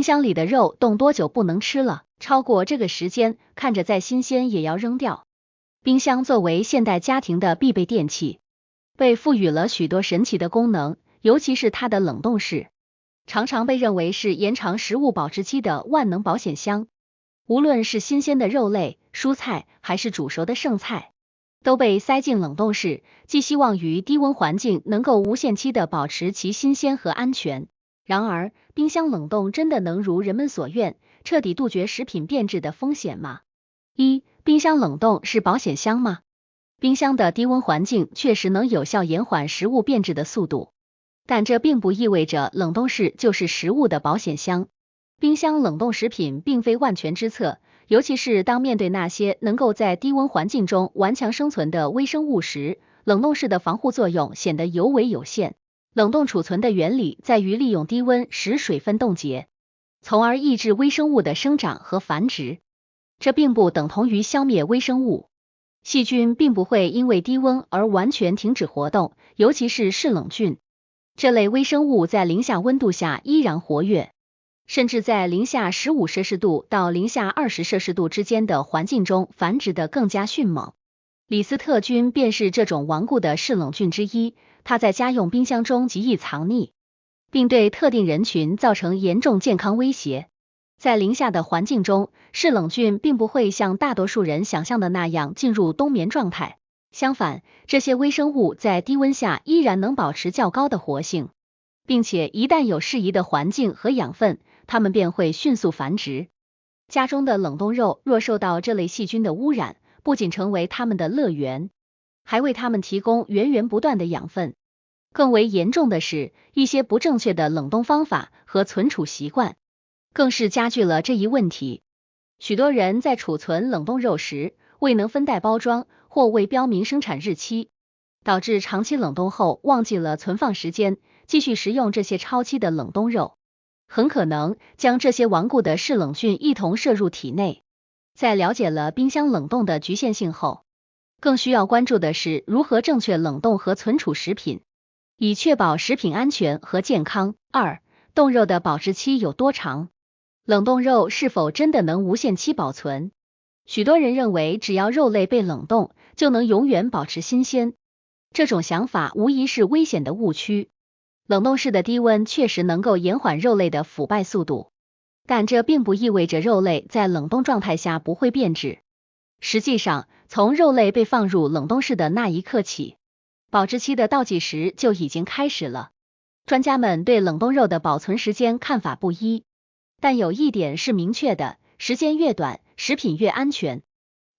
箱里的肉冻多久不能吃了，超过这个时间，看着再新鲜也要扔掉。冰箱作为现代家庭的必备电器，被赋予了许多神奇的功能，尤其是它的冷冻室，常常被认为是延长食物保质期的万能保险箱。无论是新鲜的肉类、蔬菜，还是煮熟的剩菜，都被塞进冷冻室，寄希望于低温环境能够无限期的保持其新鲜和安全。然而，冰箱冷冻真的能如人们所愿，彻底杜绝食品变质的风险吗？冰箱冷冻是保险箱吗？冰箱的低温环境确实能有效延缓食物变质的速度，但这并不意味着冷冻室就是食物的保险箱。冰箱冷冻食品并非万全之策，尤其是当面对那些能够在低温环境中顽强生存的微生物时，冷冻室的防护作用显得尤为有限。冷冻储存的原理在于利用低温使水分冻结，从而抑制微生物的生长和繁殖。这并不等同于消灭微生物。细菌并不会因为低温而完全停止活动，尤其是嗜冷菌。这类微生物在零下温度下依然活跃，甚至在零下15摄氏度到零下20摄氏度之间的环境中繁殖得更加迅猛。李斯特菌便是这种顽固的嗜冷菌之一，它在家用冰箱中极易藏匿，并对特定人群造成严重健康威胁。在零下的环境中，嗜冷菌并不会像大多数人想象的那样进入冬眠状态，相反，这些微生物在低温下依然能保持较高的活性，并且一旦有适宜的环境和养分，它们便会迅速繁殖。家中的冷冻肉若受到这类细菌的污染，不仅成为它们的乐园，还为它们提供源源不断的养分。更为严重的是，一些不正确的冷冻方法和存储习惯，更是加剧了这一问题。许多人在储存冷冻肉时，未能分袋包装或未标明生产日期，导致长期冷冻后忘记了存放时间，继续食用这些超期的冷冻肉，很可能将这些顽固的嗜冷菌一同摄入体内。在了解了冰箱冷冻的局限性后，更需要关注的是如何正确冷冻和存储食品，以确保食品安全和健康。冻肉的保质期有多长？冷冻肉是否真的能无限期保存？许多人认为只要肉类被冷冻，就能永远保持新鲜。这种想法无疑是危险的误区。冷冻室的低温确实能够延缓肉类的腐败速度，但这并不意味着肉类在冷冻状态下不会变质。实际上，从肉类被放入冷冻室的那一刻起，保质期的倒计时就已经开始了。专家们对冷冻肉的保存时间看法不一，但有一点是明确的，时间越短，食品越安全。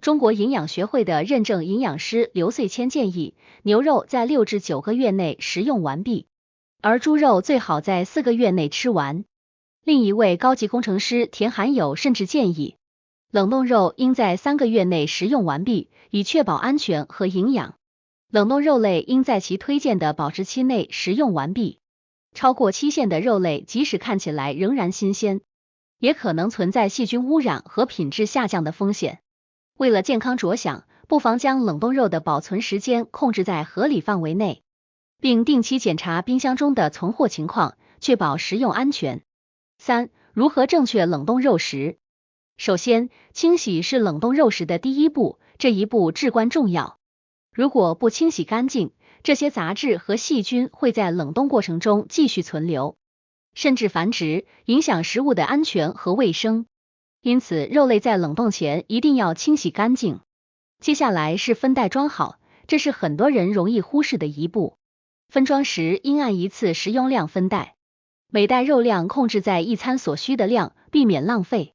中国营养学会的认证营养师刘穗谦建议，牛肉在6至9个月内食用完毕，而猪肉最好在4个月内吃完。另一位高级工程师田含友甚至建议，冷冻肉应在3个月内食用完毕，以确保安全和营养。冷冻肉类应在其推荐的保质期内食用完毕。超过期限的肉类即使看起来仍然新鲜，也可能存在细菌污染和品质下降的风险。为了健康着想，不妨将冷冻肉的保存时间控制在合理范围内，并定期检查冰箱中的存货情况，确保食用安全。如何正确冷冻肉食？首先，清洗是冷冻肉食的第一步，这一步至关重要。如果不清洗干净，这些杂质和细菌会在冷冻过程中继续存留，甚至繁殖，影响食物的安全和卫生。因此，肉类在冷冻前一定要清洗干净。接下来是分袋装好，这是很多人容易忽视的一步。分装时应按一次食用量分袋，每袋肉量控制在一餐所需的量，避免浪费。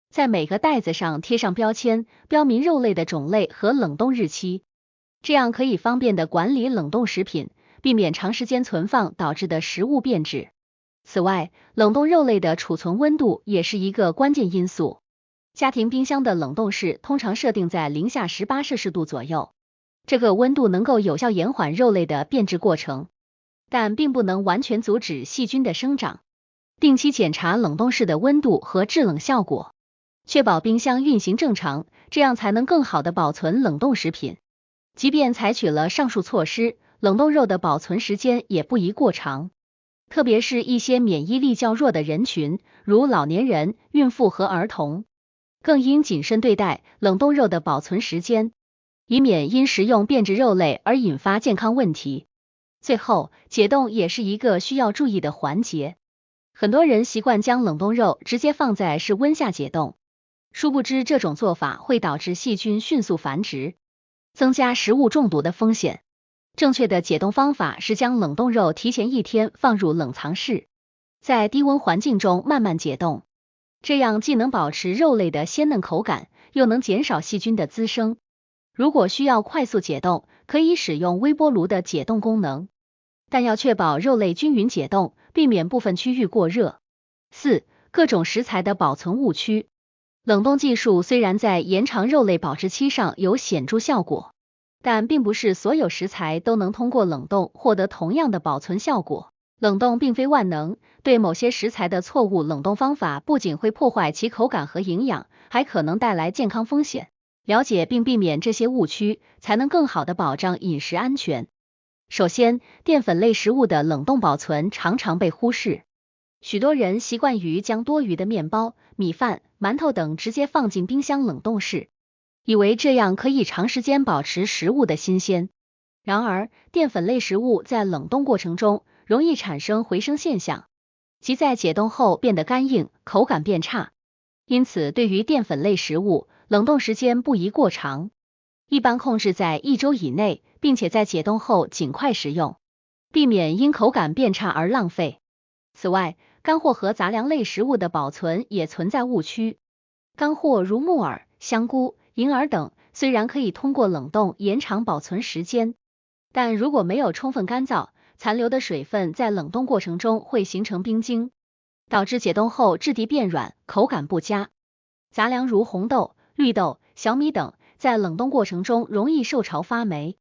在每个袋子上贴上标签，标明肉类的种类和冷冻日期，这样可以方便的管理冷冻食品，避免长时间存放导致的食物变质。此外，冷冻肉类的储存温度也是一个关键因素。家庭冰箱的冷冻室通常设定在零下18摄氏度左右，这个温度能够有效延缓肉类的变质过程，但并不能完全阻止细菌的生长。定期检查冷冻室的温度和制冷效果，确保冰箱运行正常，这样才能更好的保存冷冻食品。即便采取了上述措施，冷冻肉的保存时间也不宜过长，特别是一些免疫力较弱的人群，如老年人、孕妇和儿童，更应谨慎对待冷冻肉的保存时间，以免因食用变质肉类而引发健康问题。最后，解冻也是一个需要注意的环节。很多人习惯将冷冻肉直接放在室温下解冻，殊不知这种做法会导致细菌迅速繁殖，增加食物中毒的风险。正确的解冻方法是将冷冻肉提前1天放入冷藏室，在低温环境中慢慢解冻，这样既能保持肉类的鲜嫩口感，又能减少细菌的滋生。如果需要快速解冻，可以使用微波炉的解冻功能，但要确保肉类均匀解冻，避免部分区域过热。4. 各种食材的保存误区。冷冻技术虽然在延长肉类保质期上有显著效果，但并不是所有食材都能通过冷冻获得同样的保存效果。冷冻并非万能，对某些食材的错误冷冻方法不仅会破坏其口感和营养，还可能带来健康风险。了解并避免这些误区，才能更好地保障饮食安全。首先，淀粉类食物的冷冻保存常常被忽视。许多人习惯于将多余的面包、米饭、馒头等直接放进冰箱冷冻室，以为这样可以长时间保持食物的新鲜。然而，淀粉类食物在冷冻过程中容易产生回升现象，即在解冻后变得干硬，口感变差。因此，对于淀粉类食物，冷冻时间不宜过长，一般控制在1周以内，并且在解冻后尽快食用，避免因口感变差而浪费。此外，干货和杂粮类食物的保存也存在误区。干货如木耳、香菇、银耳等，虽然可以通过冷冻延长保存时间，但如果没有充分干燥，残留的水分在冷冻过程中会形成冰晶，导致解冻后质地变软，口感不佳。杂粮如红豆、绿豆、小米等，在冷冻过程中容易受潮发霉，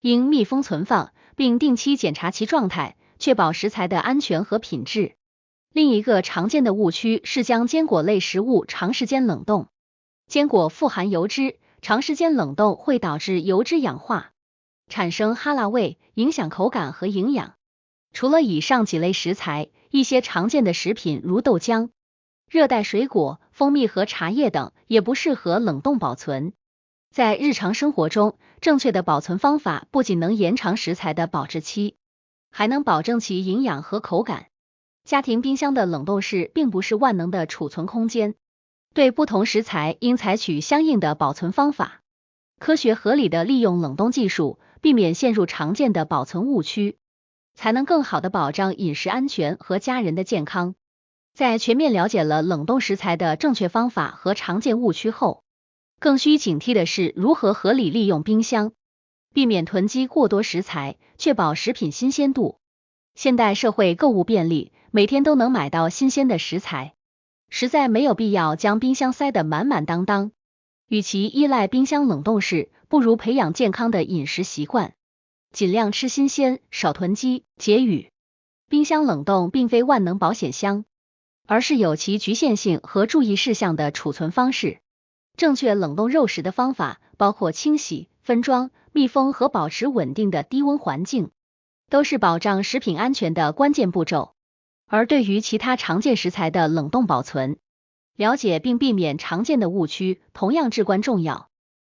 应密封存放，并定期检查其状态，确保食材的安全和品质。另一个常见的误区是将坚果类食物长时间冷冻。坚果富含油脂，长时间冷冻会导致油脂氧化，产生哈喇味，影响口感和营养。除了以上几类食材，一些常见的食品如豆浆、热带水果、蜂蜜和茶叶等也不适合冷冻保存。在日常生活中，正确的保存方法不仅能延长食材的保质期，还能保证其营养和口感。家庭冰箱的冷冻室并不是万能的储存空间，对不同食材应采取相应的保存方法，科学合理的利用冷冻技术，避免陷入常见的保存误区，才能更好的保障饮食安全和家人的健康。在全面了解了冷冻食材的正确方法和常见误区后，更需警惕的是如何合理利用冰箱，避免囤积过多食材，确保食品新鲜度。现代社会购物便利，每天都能买到新鲜的食材，实在没有必要将冰箱塞得满满当当。与其依赖冰箱冷冻室，不如培养健康的饮食习惯，尽量吃新鲜，少囤积，节语。冰箱冷冻并非万能保险箱，而是有其局限性和注意事项的储存方式。正确冷冻肉食的方法包括清洗、分装、密封和保持稳定的低温环境，都是保障食品安全的关键步骤。而对于其他常见食材的冷冻保存，了解并避免常见的误区同样至关重要。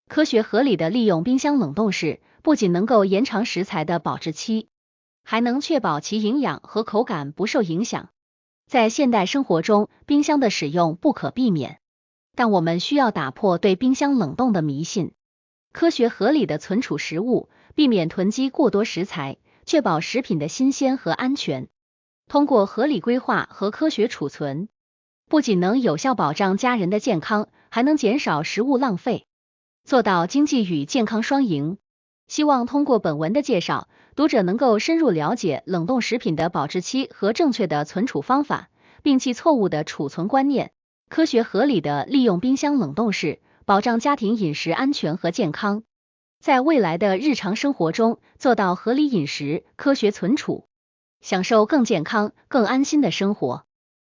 科学合理的利用冰箱冷冻室，不仅能够延长食材的保质期，还能确保其营养和口感不受影响。在现代生活中，冰箱的使用不可避免，但我们需要打破对冰箱冷冻的迷信，科学合理的存储食物，避免囤积过多食材，确保食品的新鲜和安全。通过合理规划和科学储存，不仅能有效保障家人的健康，还能减少食物浪费，做到经济与健康双赢。希望通过本文的介绍，读者能够深入了解冷冻食品的保质期和正确的存储方法，摒弃错误的储存观念，科学合理的利用冰箱冷冻室，保障家庭饮食安全和健康。在未来的日常生活中，做到合理饮食、科学存储，享受更健康、更安心的生活。